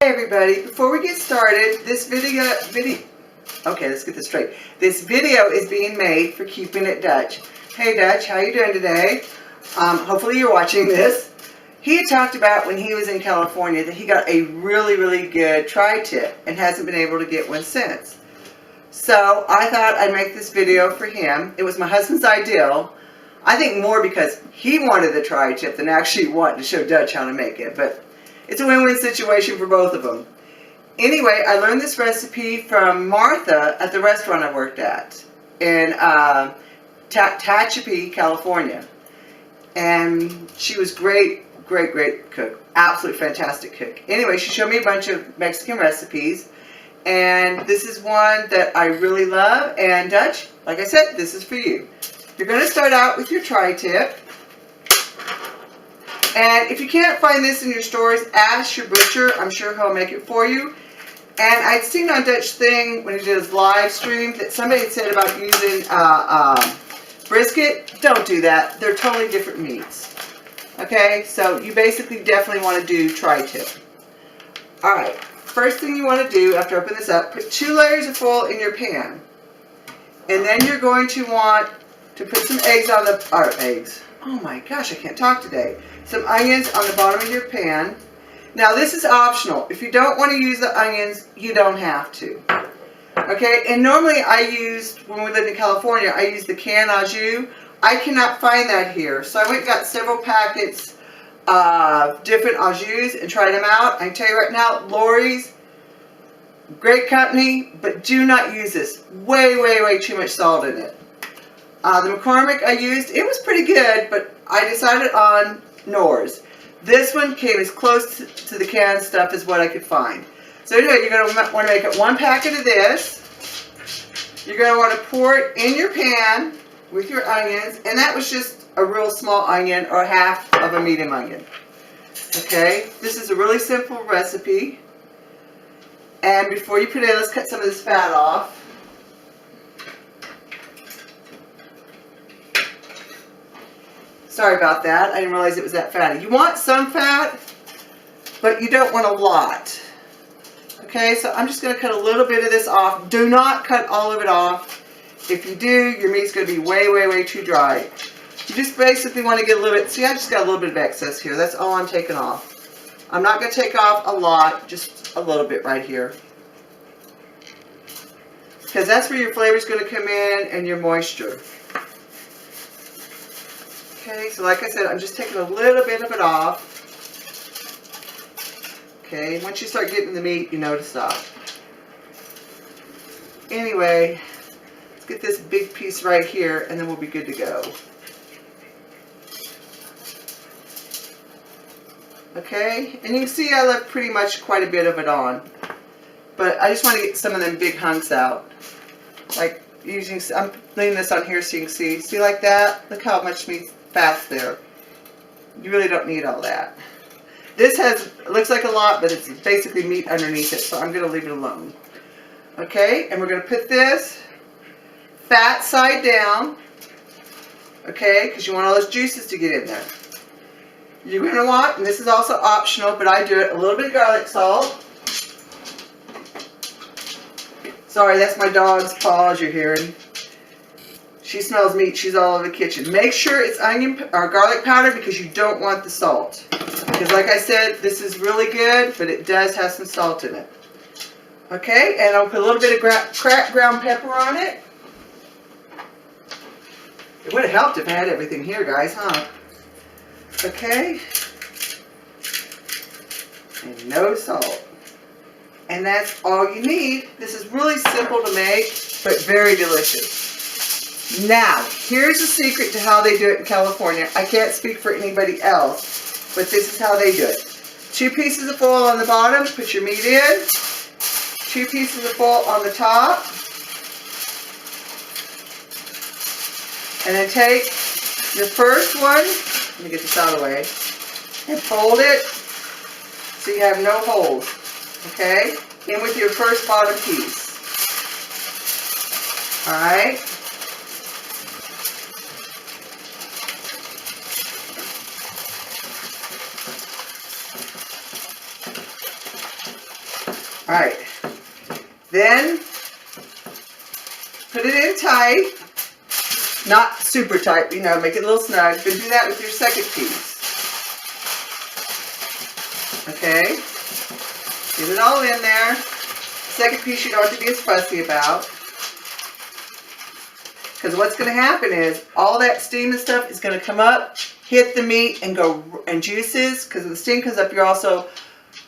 Hey everybody, before we get started, okay, let's get this straight. This video is being made for Keeping It Dutch. Hey Dutch, how you doing today? Hopefully you're watching this. He had talked about when he was in California that he got a really good tri-tip and hasn't been able to get one since. So I thought I'd make this video for him. It was my husband's ideal. I think more because he wanted the tri-tip than actually wanted to show Dutch how to make it, but it's a win-win situation for both of them. Anyway, I learned this recipe from Martha at the restaurant I worked at in Tehachapi, California. And she was great cook. Absolutely fantastic cook. Anyway, she showed me a bunch of Mexican recipes. And this is one that I really love. And Dutch, like I said, this is for you. You're going to start out with your tri-tip. And if you can't find this in your stores, ask your butcher. I'm sure he'll make it for you. And I'd seen on Dutch thing when he did his live stream that somebody had said about using brisket. Don't do that. They're totally different meats. Okay, so you basically definitely want to do tri-tip. Alright, first thing you want to do after I open this up, put 2 layers of foil in your pan. And then you're going to want to put some eggs on the, oh my gosh, I can't talk today. Some onions on the bottom of your pan. Now this is optional. If you don't want to use the onions, you don't have to. Okay, and normally I used, when we lived in California, I used the canned au jus. I cannot find that here. So I went and got several packets of different au jus and tried them out. I can tell you right now, Lawry's, great company, but do not use this. Way too much salt in it. The McCormick I used, it was pretty good, but I decided on Knorr's. This one came as close to the canned stuff as what I could find. So anyway, you're going to want to make it 1 packet of this. You're going to want to pour it in your pan with your onions, and that was just a real small onion or half of a medium onion. Okay, this is a really simple recipe. And before you put it in, let's cut some of this fat off. Sorry about that. I didn't realize it was that fatty. You want some fat, but you don't want a lot. Okay, so I'm just going to cut a little bit of this off. Do not cut all of it off. If you do, your meat's going to be way too dry. You just basically want to get a little bit. See, I just got a little bit of excess here. That's all I'm taking off. I'm not going to take off a lot, just a little bit right here. Because that's where your flavor is going to come in and your moisture. Okay, so like I said, I'm just taking a little bit of it off. Okay, once you start getting the meat, you know to stop. Anyway, let's get this big piece right here, and then we'll be good to go. Okay, and you can see I left pretty much quite a bit of it on. But I just want to get some of them big hunks out. Like, I'm leaving this on here so you can see. See like that? Look how much fat's there. You really don't need all that. This looks like a lot, but it's basically meat underneath it, so I'm going to leave it alone. Okay, and we're going to put this fat side down, okay, because you want all those juices to get in there. You're going to want, and this is also optional, but I do it, a little bit of garlic salt. Sorry, that's my dog's paws you're hearing. She smells meat. She's all over the kitchen. Make sure it's onion or garlic powder because you don't want the salt. Because like I said, this is really good, but it does have some salt in it. Okay, and I'll put a little bit of cracked ground pepper on it. It would have helped if I had everything here, guys, huh? Okay. And no salt. And that's all you need. This is really simple to make, but very delicious. Now, here's the secret to how they do it in California. I can't speak for anybody else, but this is how they do it. 2 pieces of foil on the bottom, put your meat in. 2 pieces of foil on the top. And then take your first one, let me get this out of the way, and fold it so you have no holes. Okay? In with your first bottom piece. Alright? Alright. Then, put it in tight. Not super tight, you know, make it a little snug. Then do that with your second piece. Okay? Get it all in there. Second piece you don't have to be as fussy about. Because what's going to happen is all that steam and stuff is going to come up, hit the meat, and go and juices. Because when the steam comes up, you're also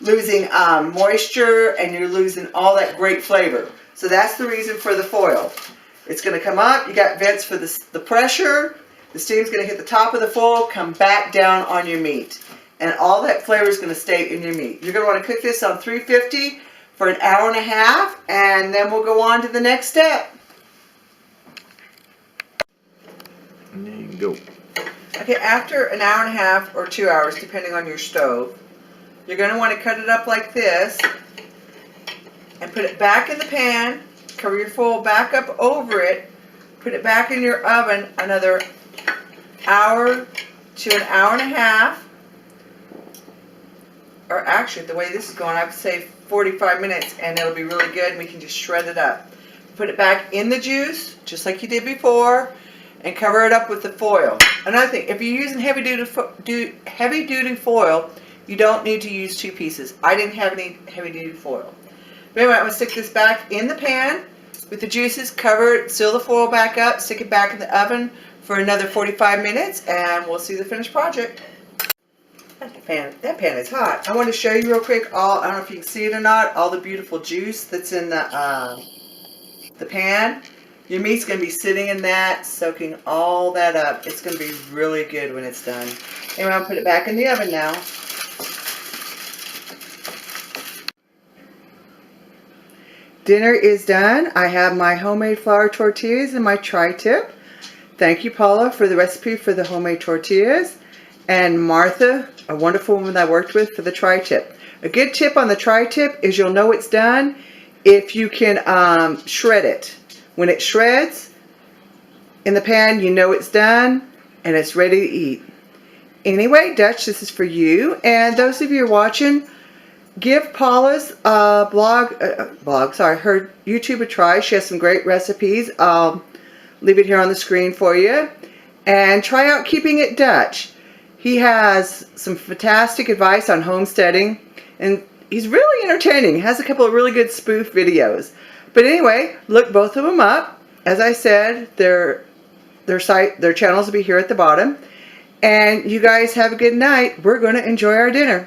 losing moisture and you're losing all that great flavor. So that's the reason for the foil. It's going to come up. You got vents for the pressure. The steam's going to hit the top of the foil, come back down on your meat. And all that flavor is going to stay in your meat. You're going to want to cook this on 350 for an hour and a half. And then we'll go on to the next step. And there you go. Okay, after an hour and a half or 2 hours, depending on your stove, you're going to want to cut it up like this and put it back in the pan, cover your foil back up over it, put it back in your oven another hour to an hour and a half, or actually the way this is going, I would say 45 minutes and it'll be really good and we can just shred it up. Put it back in the juice, just like you did before, and cover it up with the foil. Another thing, if you're using heavy duty foil, you don't need to use 2 pieces. I didn't have any heavy duty foil. But anyway, I'm going to stick this back in the pan with the juices, cover it, seal the foil back up, stick it back in the oven for another 45 minutes, and we'll see the finished project. That pan is hot. I want to show you real quick, I don't know if you can see it or not, all the beautiful juice that's in the pan. Your meat's going to be sitting in that, soaking all that up. It's going to be really good when it's done. Anyway, I'll put it back in the oven now. Dinner is done. I have my homemade flour tortillas and my tri-tip. Thank you, Paula, for the recipe for the homemade tortillas. And Martha, a wonderful woman that I worked with, for the tri-tip. A good tip on the tri-tip is you'll know it's done if you can shred it. When it shreds in the pan, you know it's done and it's ready to eat. Anyway, Dutch, this is for you. And those of you who are watching, give Paula's her YouTube a try. She has some great recipes. I'll leave it here on the screen for you. And try out Keeping It Dutch. He has some fantastic advice on homesteading. And he's really entertaining. He has a couple of really good spoof videos. But anyway, look both of them up. As I said, their channels will be here at the bottom. And you guys have a good night. We're going to enjoy our dinner.